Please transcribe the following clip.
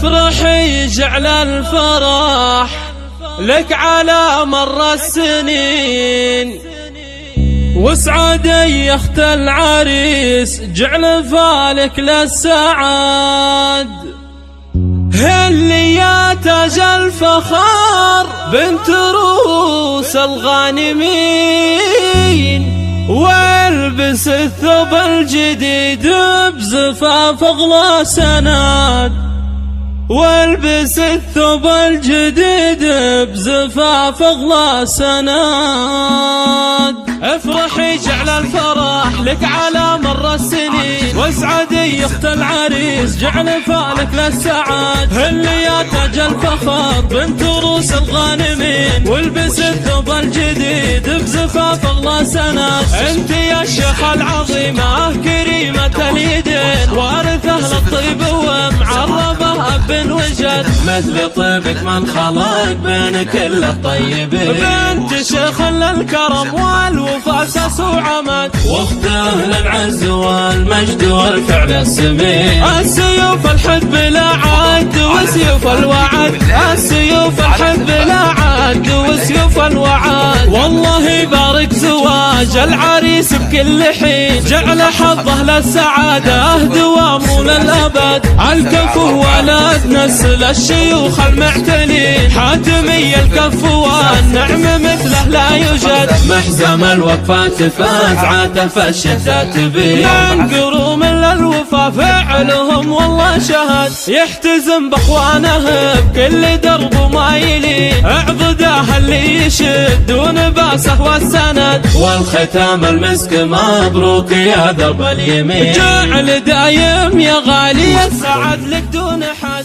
افرحي جعل الفرح لك على مر السنين، واسعدي يا اخت العريس جعل فالك للسعاد. هلي يا تاج الفخار بنت روس الغانمين، والبس الثوب الجديد بزفاف اغلى سناد، والبس الثوب الجديد بزفاف اغلى سناد. افرحي جعل الفرح لك على مر السنين، واسعدي يا اخت العريس جعل فالك للسعاد. هلي يا تاج الفخر بنت روس الغانمين، والبس الثوب الجديد بزفاف اغلى سناد. انت يا الشيخ العظيمة كريمة اليدين، وارثة للطيب ومعربة اب وجد، مثل طيبك من خلق بين كل الطيبين. بنت شيخ للكرم والوفاء اساس وعمد، واخته للعز والمجد والفعل السمين. السيوف الحد بلا عد وسيوف الوعد، السيوف الحد بلا عد وسيوف الوعد. والله يبارك زواج العريس بكل حين، جعل حظه للسعادة دوام للأبد. الكفو ولد نسل الشيوخ المعتنين، حاتمي الكف والنعم مثله لا يوجد. محزم الوفاة فاز عاتف الشتات بي، ينقروا من الوفا فعلهم والله شهد. يحتزم باخوانه بكل درب ومايلين، اعضده اللي يشدون باسه والسند. والختام المسك مبروك يا درب اليمين، جعل دايم يا غالي السعد لك دون حد.